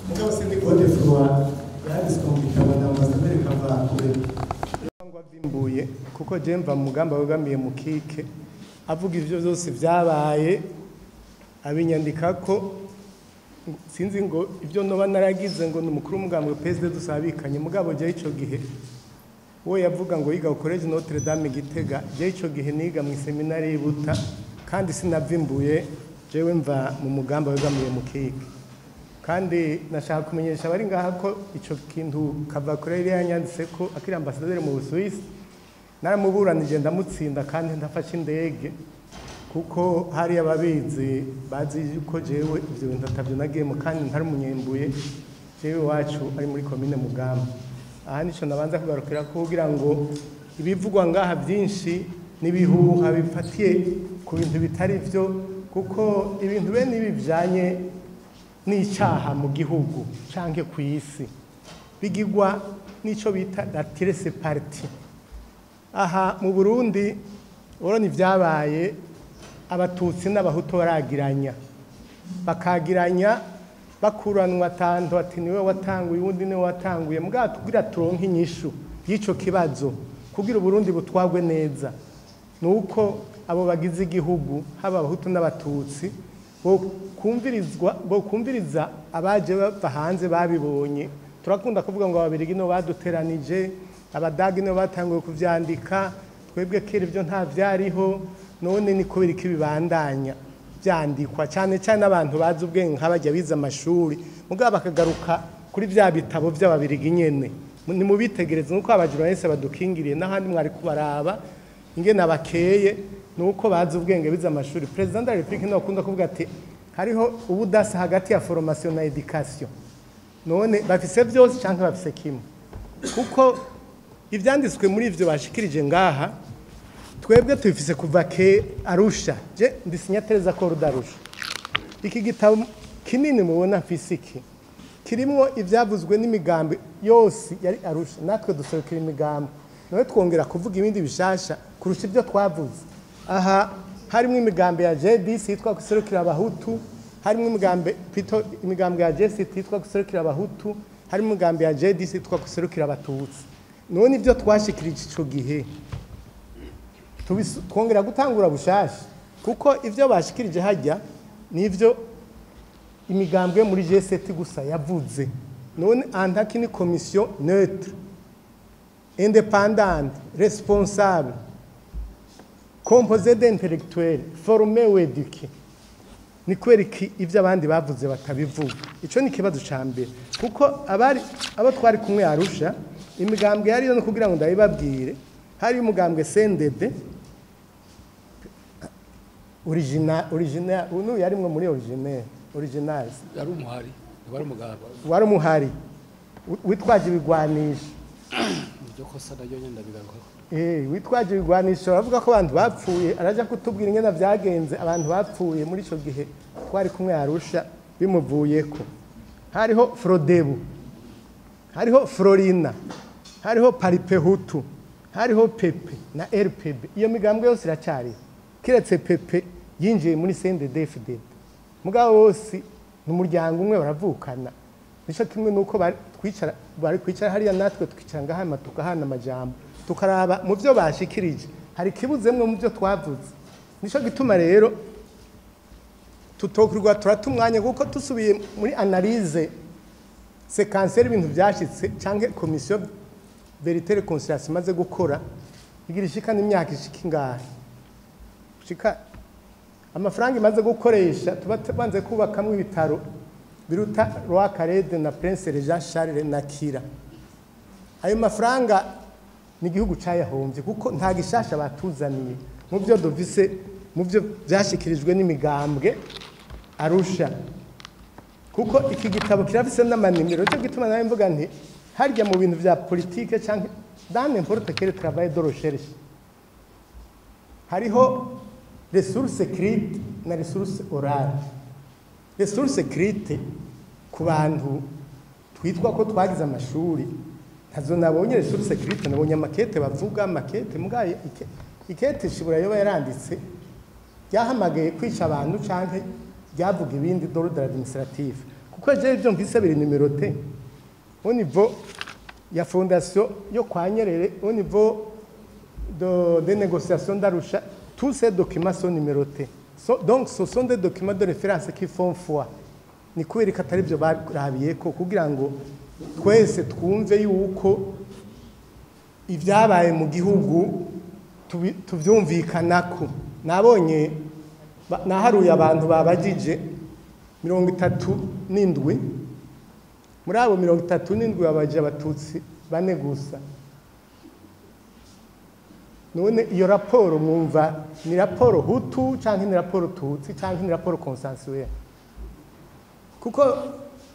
mugabo sindi Côte d'Ivoire yanditswe mu gitabo na Ambasaderi Kavakure ngo avimbuye kuko je mva mu mugamba wegamiye mu kike avuga ivyo byose vyabaye abinyandikako sinzi ngo ivyo noba naragize ngo n'umukuru w'umugambwe PSD dusabikanye mugabo je ico gihe we yavuga ngo yiga College Notre Dame Gitega je ico gihe niga mu seminari y'Ibuta kandi sinavimbuye jewe mva mu mugamba wegamiye mu kike kandi nashaka kumenyesha bari ngaha ko ico kintu Kavakure yari yanyanditse ko akiri ambasaderi mu Busuwisi naramuburanije ndamutsinda kandi ndafashe indege kuko hari ababizi bazi yuko jewe ivyo bintu atavyo nagiye mu kandi ntari umunyembuye jewe wacu ari muri commune Mugamba aha nico nabanza kugarukira ko kugira ngo ibivugwa ngaha byinshi nibihuha bifatiye ku bintu bitari byo kuko ibintu bene ibi byanye n'icyaha mu gihugu canke ku isi bigirwa nico bita la tierce partie aha mu Burundi uroni vyabaye abatutsi n'abahutu baragiranya bakagiranya bakuranwa tanto ati niwe watanguye uwundi niwe watanguye mbwa tugira turonke inyishu y'ico kibazo kugira Burundi butwagwe neza nuko abo bagize igihugu haba abahutu n'abatutsi bo kumviriza abaje bava hanze babibonye turakunda kuvuga ngo ababirigi no baduteranije abadagi no batanguye kuvyandika twebwe kera ibyo nta vyariho none ni kubera iki bibandanya byandikwa cyane cyane abantu bazi ubwenge nk'abajya biza amashuri mugabo bakagaruka kuri vya bitabo by'ababirigi nyene ni mu bitegereza nuko abajuraliste badukingiriye n'ahandi mwari kubaraba ingene abakeye nuko bazi ubwenge biza amashuri president de la République no akunda kuvuga ati hariho ubudasa hagati ya formation na education none bafise byose canke bafise kimwe kuko ivyanditswe muri ivyo bashikirije ngaha twebwe tubifise kuva ke Arusha je ndi signatereza ko rudarusha iki gitabo kinini mubona mfisiki kirimo ivyavuzwe n'imigambi yose yari Arusha natwe duserukira imigambi nawe twongera kuvuga ibindi bishasha kurusha ibyo twavuze aha harimo imigambi ya JDC yitwa guserukira abahutu harimo imigambi ya JC yitwa guserukira abahutu harimo imigambi ya JDC yitwa guserukira abatutsi none ibyo twashikirije ico gihe twongera gutangura bushasha kuko ivyo bashikirije hajya nivyo imigambwe muri G7 gusa yavuze none antaki ni commission neutre indépendante responsable composée d'intellectuels formés ou éduqués ni kwereki ivyo abandi bavuze batabivuga ico ni kibazo cambere kuko abo twari kumwe Arusha imigambwe yari no kugira ngo ndabibabwire hari umugambwe CNDD original unu yarimwe muri originals yari umuhari wari umugabo wari umuhari witwaje ibigwanisha byo kosa nayo nyenda bigaruka witwaje ibigwanisha bavuga ko abantu bapfuye araja kutubwira ingena vyagenze abantu bapfuye muri ico gihe twari kumwe Arusha bimuvuyeko hariho Frodebu hariho Florina hariho Paripehutu hariho Pepe na RPB iyo migambwe yose iracari kiretse Pepe yinjiye muri CNDD-FDD mugabo wose n'umuryango umwe baravukana nico kimwe nuko bari kwicara hariya natwe twicara ngaha tukahana amajambo tukaraba mu byo bashikirije hari kibuzemwe mu byo twavuze nico gituma rero tutokurwa turatumwanya kuko tusubiye muri analyse séquentielle ibintu byashitse canke commission vérité réconciliation maze gukora igira ishika n'imyaka ishika ingahe shika amafaranga imaze gukoresha tubanze kubakamwe ibitaro biruta Roi Karede na Prince Jean Charles na Kira ayo mafaranga ni igihugu cayahombye kuko nta gishasha batuzaniye mu byo dovise mu byo byashikirijwe n'imigambwe Arusha kuko iki gitabo kirafise n'amanimero cyo gituma nawe mvuga nti harya mu bintu vya politique canke dans n'importe quel travail de recherche hariho ressources écrites na ressources orales ressources écrites ku bantu twitwa ko twagize amashuri ntazo nabonye ressources écrites nabonye makete bavuga makete mugaye ikete shibura yoba yaranditse yahamagaye kwica abantu canke byavuga ibindi d'ordre administratif kuko je ibyo mvise biri numéroté au niveau ya fondation yo kwa Nyerere, au niveau de négociation d'Arusha, tous ces documents sont numérotés. Donc ce sont des documents de référence qui font foi. Ni kwereka atari byo barabiyeko kugira ngo twese twumve yuko ibyabaye mu gihugu tuvyumvikanako. Nabonye naharuye abantu babajije 37 muri abo 37 babaje abatutsi bane gusa. None iyo raporo mwumva ni raporo Hutu canke ni raporo Tutsi canke ni raporo consensuelle? Kuko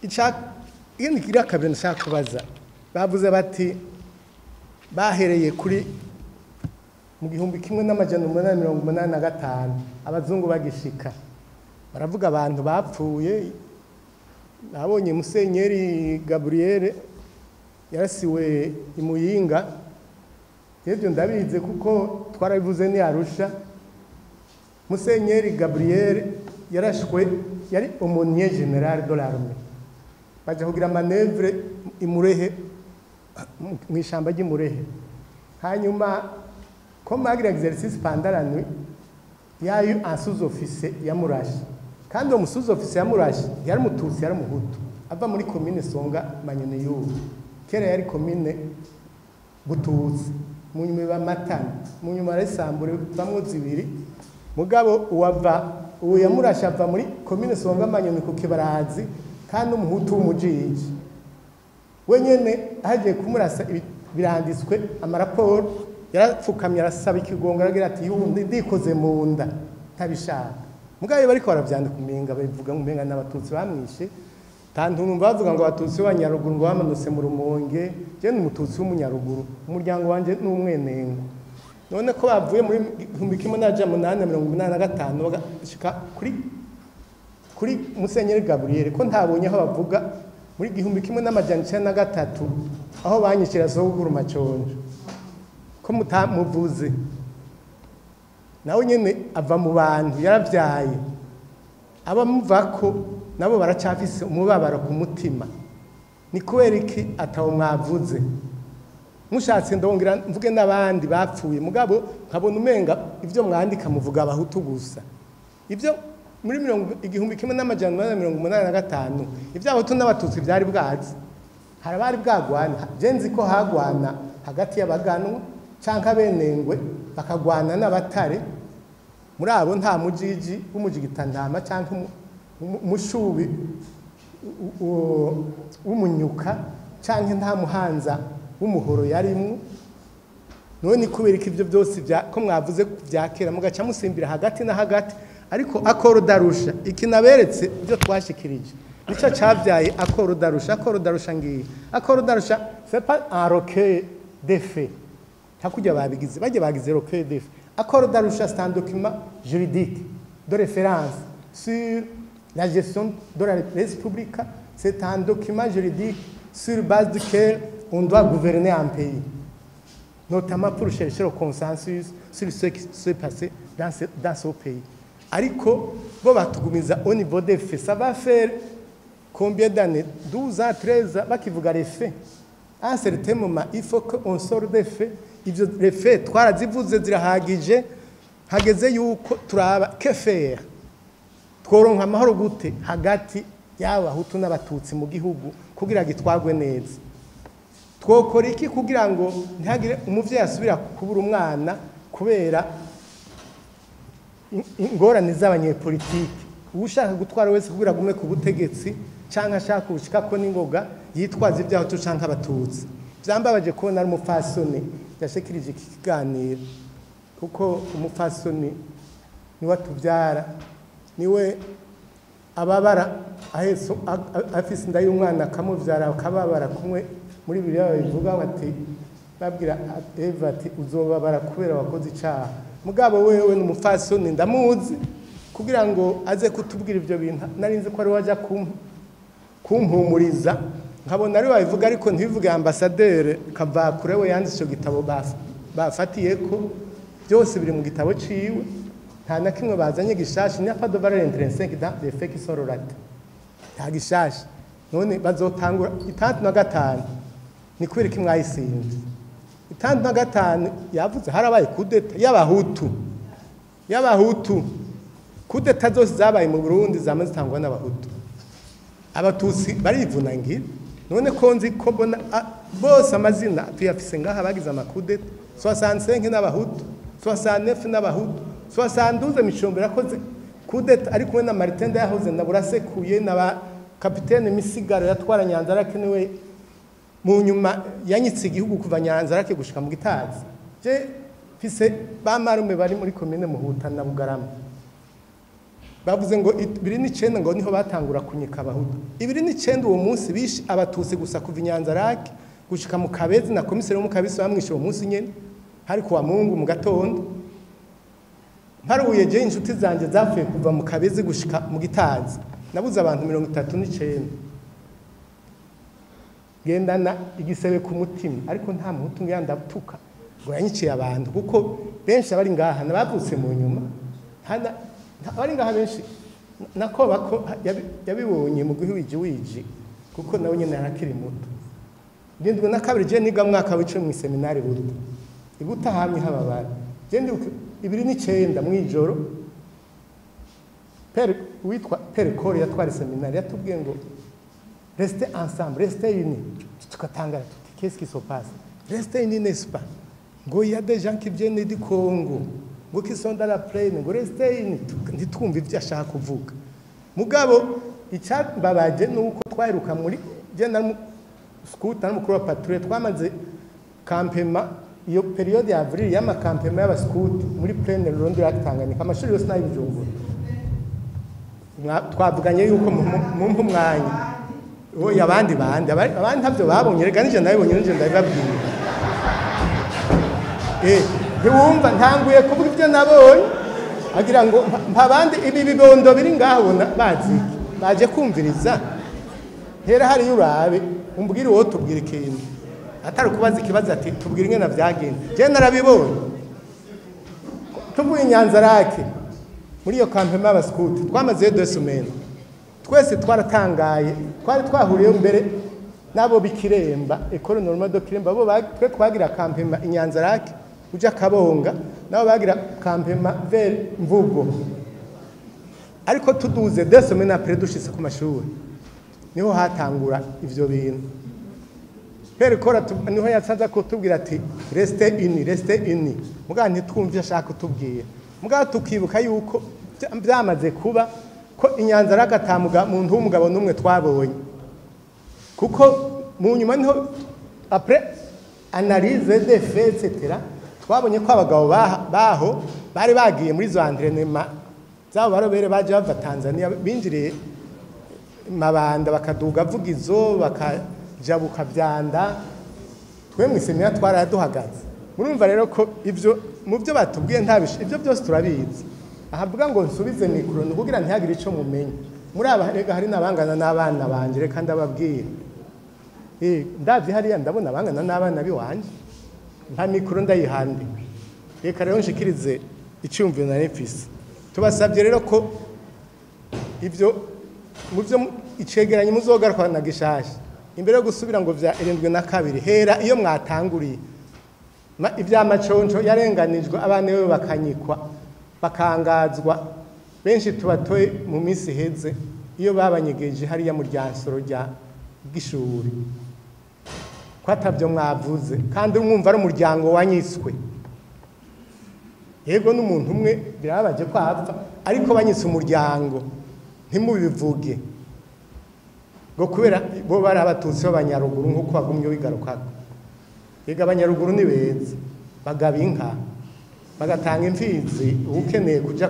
ikindi kabiri nshaka kubaza, bavuze bati bahereye kuri mu 1885 abazungu bagishika, baravuga abantu bapfuye. Nabonye Musenyeri Gabriel yarasiwe imuyinga, ibyo ndabize kuko twarabivuze ni Arusha. Musenyeri Gabriel yarashwe, yari aumônier général de l'armée, baje kugira manœuvre imurehe mu ishamba ry'imurehe. Hanyuma comme agira exercice pendant la nuit, il y a eu un sous-officier yamurashe, kandi uwo sous-officier yamurashe yari mututsi yari muhutu, ava muri commune Songa Manyoni y'ubu, kera yari commune Bututsi, mu nyuma ba Matana, mu nyuma resambure bamwe zibiri. Mugabo uwo yamurashe ava muri commune Songa Manyoni ku Kibarazi, kandi umuhutu w'umujiji wenyene ahagiye kumurasa biranditswe amaraporo, yarapfukamye arasaba ikigongo aragira ati yundi ndikoze mu nda ntabishaka. Mugabo bariko baravyandika kumenga bavuga ngumenga n'abatutsi bamwishe, tantu numva bavuga ngo abatutsi b'Abanyaruguru ngo bamanutse mu Rumonge. Je ni umututsi w'umunyaruguru, umuryango wanje n'umwenengo. None ko bavuye muri 1885 bagashika kuri Musenyeri Gabriel, ko ntabonye aho bavuga muri 1993 aho banyicira Sogokuru Maconjo ko mutamuvuze. Nawe nyene ava mu bantu yaravyaye, abamuvako nabo baracafise umubabaro ku mutima. Ni kubera iki atawo mwavuze? Mushatse ndongera mvuge n'abandi bapfuye, mugabo nkabona umenga ivyo mwandika muvuga abahutu gusa. Ivyo muri 1885 ivyo abahutu n'abatutsi byari bwazi, harabari bwagwana. Je nzi ko hagwana hagati y'abaganwa canka benengwe bakagwana n'abatare. Muri abo nta mujiji w'umujigitantama canka umushubi w'umunyuka canke nta muhanza w'umuhoro yarimwe. None kubera ivyo byose ko mwavuze byakera mugaca musimbira hagati na hagati. Ariko akoro darusha ikinaberetse byo twashikirije nico cavyaye akoro darusha. Akoro darusha ngiye, akoro darusha c'est pas un recueil de faits, hakujya babigize baje bagize recueil de faits. Akoro darusha c'est un document juridique de référence sur la gestion de la République. C'est un document juridique sur base duquel on doit gouverner un pays, notamment pour chercher le consensus sur ce qui s'est passé dans ce pays. Ariko bo batugumiza au niveau des faits. Ça va faire combien d'années? 12 ans, 13 ans bakivuga les faits. À un certain moment il faut qu'on sorte des faits. Ivyo les faits twarazivuze zirahagije, hageze yuko turaba que faire, tworonka amahoro gute hagati y'abahutu n'abatutsi mu gihugu kugira gitwagwe neza. Twokora iki kugira ngo ntihagire umuvyeyi asubira kubura umwana kubera ingorane z'abanyepolitiki? Ushaka gutwara wese kugira gume ku butegetsi canka ashaka gushika ko n'ingoga yitwaza ibyaho cyo canka abatutsi. Byambabaje kubona ari umupfasoni yashikirije iki kiganiro, kuko umupfasoni ni watubyara, niwe ababara aheso afise inda y'umwana akamuvyara akababara kumwe. Muri Bibiliya bivuga bati babwira Eva ati uzobabara kubera wakoze icaha. Mugabo wewe n'umupfasoni ndamuzi kugira ngo aze kutubwira ibyo bintu. Narinze ko ari waje kumpumuriza, nkabona ari babivuga ariko ntibivuge ambassadeur Kavakure we yanditse cyo gitabo bafatiye ko byose biri mu gitabo ciwe, nta na kimwe bazanye gishashi. Ni pas de valeur intrinsèque dans les faits qui sont relatés, nta gishashi. none bazotangura 65 ni kubera iki mwayisinze 65 yavuze harabaye kudeta y'abahutu kudeta zose zabaye mu Burundi zamaze zitangwa n'abahutu abatutsi barivunangira none ko nzi ko mbona bose amazina tuyafise ngaha bagize amakudeta 65 n'abahutu 69 n'abahutu 72 Micombero yakoze kudeta ari kumwe na Martin Ndayahoze na Burasekuye na kapitene Misigaro yatwara Nyanzarake niwe mu nyuma yanyitse igihugu kuva Nyanzarake gushika mu Gitazi je fise bamarume bari muri commune Muhuta na Bugarama bavuze ngo 2009 ngo niho batangura kunyika abahutu 2009 uwo munsi bishi abatutsi gusa kuva Nyanzarake gushika mu Kabezi na komiseri mu Kabezi bamwishe uwo munsi nyene hari kuwa Mungu mu gatondo mparuye je inshuti zanje zapfuye kuva mu Kabezi gushika mu Gitazi nabuze abantu 39 gendana igisebe ku mutima ariko nta muhutu ngiyandatuka ngo yanyiciye abantu kuko benshi abari ngaha nabavutse mu nyuma abari ngaha benshi nako bako yabibonye mu wiji kuko nawe nyene arakiri muto ndindwe na kabiri je niga mwaka wice mu seminari buruta ibuta hamwe hababara je ndi 2009 mwijoro witwa Père Kore yatwara seminari yatubwiye ngo restez ensemble restez unis tukatangara tuti qu'est-ce qui se passe restez unis n'est-ce pas ngo il y a des gens qui viennent du Congo ngo qui sont dans la plaine ngo restez unis ntitwumva ivyo ashaka kuvuga mugabo icyababaje nuko twaheruka muri je na scout na mukuru wa patrouille twamaze campement iyo periode ya avril y'ama campement y'aba scout muri plaine Rurondo ya Tanganyika amashuri yose n'ayibujumbura twavuganye yuko mu mwanya oya abandi ntavyo babonye rega nije nabibonye nije ndabibabwira ntiwumva ntanguye kuvuga ibyo nabonye agira ngo mpabandi ibi bibondo biri ngaho baje kumviriza hera hari urabe umbwire uwo tubwire ikintu atari kubaza ikibazo ati tubwire ingene vyagenda je narabibonye tuvuye Nyanzarake muri iyo campement y'abaskuti twamaze 2 semaines twese twaratangaye twari twahuriye mbere nabo bikiremba école normale de Kiremba bo twe twagira campement Inyanzarake uja Kabonga nabo bagira campement vers Mvugo ariko tuduze 2 semaines après dushitse ku mashuri niho hatangura ivyo bintu Père Kora niho yasanza ko tubwira ati restez unis muga ntitwumvye ashaka kutubwira muga tukibuka yuko byamaze kuba ko Inyanzarake atamuga muntu w'umugabo numwe twabonye kuko mu nyuma niho après analyse des faits etc twabonye ko abagabo baho bari bagiye muri zo entraînement zabo barobere baje bava Tanzania binjiriye Mabanda bakaduga Vugizo bakajabuka Vyanda twe mwisemya twaraduhagaze murumva rero ko ivyo mu byo batubwiye ntabishe ivyo byose turabizi ahavuga ngo nsubize mikro nukugira ntihagire ico mumenye muri abarega hari nabangana n'abana banje reka ndababwira ndavye hariya ndabona abangana n'abana biwanje nta mikro ndayihande reka rero nshikirize icyumviro na nefisi tubasabye rero ko ivyo mu byo icegeranye muzogaruka na gishasha imbere yo gusubira ngo vya 72 hera iyo mwatanguriye ivy'amaconco yarenganijwe abana be bakanyikwa bakangazwa benshi tubatoye mu minsi heze iyo babanyegeje hariya mu ryansoro rya gishuri kwatavyo mwavuze kandi umwumva ari umuryango wanyiswe yego n'umuntu umwe birabaje kwapfa ariko banyise umuryango ntimubivuge ngo kubera bo bari abatutsi b'abanyaruguru nk'uko bagumye bigaruka yega abanyaruguru ni beza bagaba inka bagatanga imfizi ukeneye kuja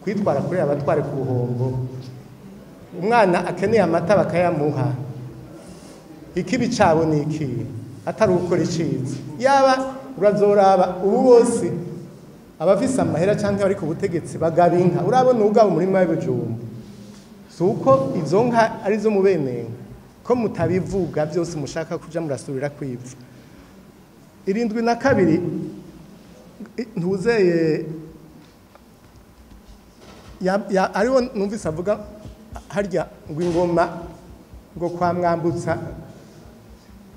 kwitwara kuri abatware ku buhombo umwana akeneye amata bakayamuha ikibi cabo ni iki atari ukora iciza yaba urazoraba ubu bose abafise amahera canke bari ku butegetsi bagaba inka urabona ubwabo muri Mabijumba suko izo nka ari zo mubenenga ko mutabivuga byose mushaka kuja murasubira kwiva 72 ntuzeye ariwo numvise avuga harya ngo ingoma ngo kwa Mwambutsa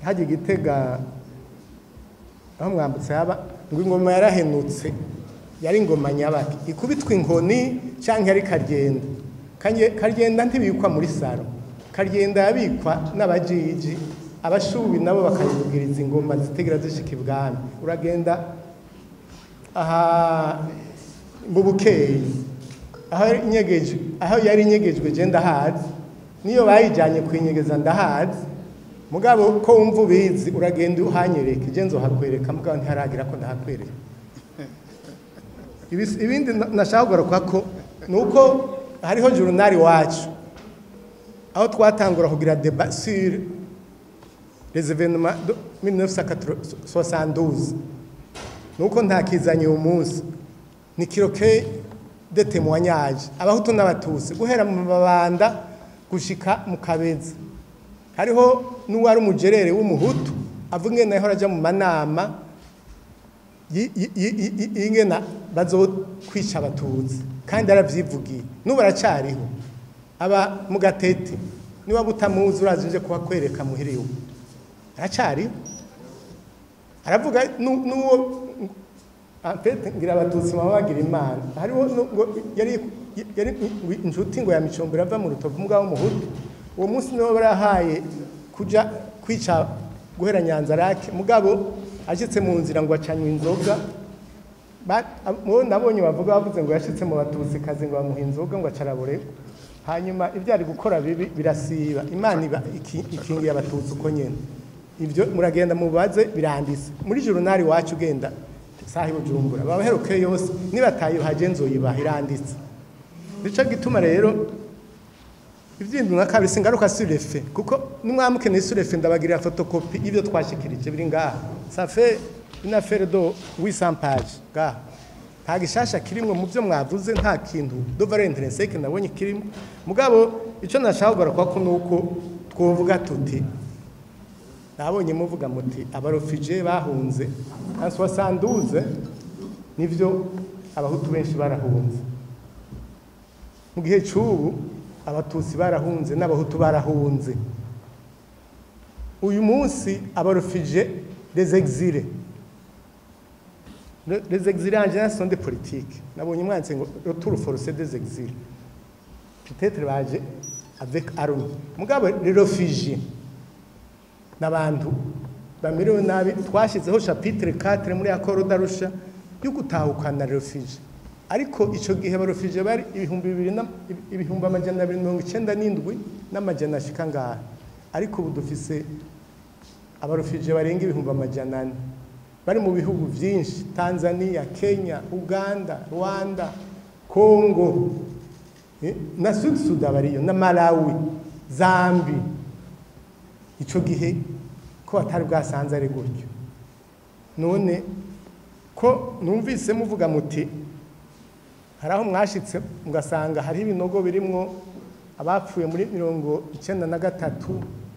hajya Igitega aho Mwambutsa yaba ngo ingoma yarahenutse yari ingoma nyabaki ikubitwa inkoni canke ari Karyenda ntibikwa muri saro Karyenda yabikwa n'abajiji abashubi nabo bakayivugiriza ingoma zitegera zishika ibwami uragenda aha mu Bukeye aho yari inyegejwe je ndahazi niyo bayijanye kwinyegeza ndahazi mugabo ko wumva ubizi uragenda uhanyereka je nzohakwereka mugabo ntiharagira ko ndahakwereka ibindi nashaka kugaruka ko nuko hariho journal wacu aho twatangura kugira débat sur les événements de 1972 nuko ntakizanye umunsi ni kiroke de témoignage abahutu n'abatutsi guhera mu Mabanda gushika mu Kabezi hariho n'uwari umugerere w'umuhutu avuga ngene naho raja mu manama ingena bazokwica abatutsi kandi aravyivugiye n'ubu aracariho aba mu Gatete niba butamuzi urazinje kuba kwereka muhiriwe aracariho aravuga n'uwo Apete ngira abatutsi babagira Imana hariho yari inshuti ngo ya Micombero ava mu Rutovu mugabo w'umuhutu uwo munsi niwe barahaye kuja kwica guhera Nyanzarake mugabo ashitse mu nzira ngo acanywe inzoga nabonye bavuze ngo yashitse mu batutsi kazi ngo bamuha inzoga ngo acarabure hanyuma ibyo ari gukora bibi birasiba Imana ikingiye abatutsi uko nyene ibyo muragenda mubaze birandise muri journal wacu ugenda sahi Bujumbura babaheruke yose nibataye hagenzo yibaha iranditse nico gituma rero ivyindu nakabise ngaruka sur les faits kuko nimwamukeneye sur les faits ndabagirira photocopie ivyo twashikirije biri ngaha ça fait une affaire de 800 pages ngaha nta gishasha kirimwe mu byo mwavuze nta kintu do valeur intrinsèque nabonye kirimwe mugabo ico nashaka kugaruka ko nuko twovuga tuti nabonye muvuga muti abarofije bahunze en 72 nivyo abahutu benshi barahunze mu gihe cy'ubu abatutsi barahunze n'abahutu barahunze uyu munsi abarofije des exilés les exilés en général sont des politiques nabonye umwanzi ngo retour forcé des exilés peut-être baje avec arme mugabo les réfugiés n'abantu bamerewe nabi twashizeho chapitre 4 muri accord d'Arusha yo gutahukana refugee ariko ico gihe abarofije bari ibihumbi amajana 297 n'amajana ashika ngaha ariko ubu dufise abarofije barenga ibihumbi amajana 4 bari mu bihugu byinshi Tanzania Kenya Uganda Rwanda Congo na Sudan bariyo na Malawi Zambia ico gihe ko atari bwasanze ari gutyo none ko numvise muvuga muti haraho mwashitse mugasanga hari ibinogo birimwo abapfuye muri 1993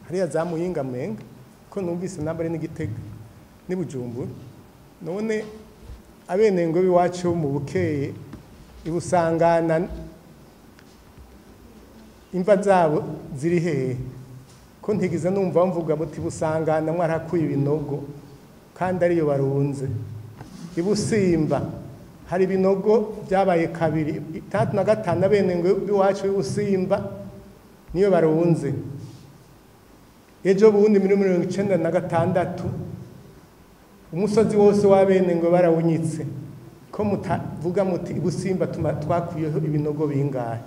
hariya za Muyinga menga ko numvise nambare n'Igitega ni Bujumbura none abenengo biwacu mu Bukeye ibusangana imva zabo ziri hehe ko ntigize numva mvuga muti busangana mwarakuye ibinogo kandi ariyo barunze ibusimba hari ibinogo byabaye kabiri 35 abenengo biwacu ibusimba niyo barunze ejo bundi 1996 umusozi wose w'abenengo barawunyitse ko mutavuga muti ibusimba twakuyeho ibinogo bingahe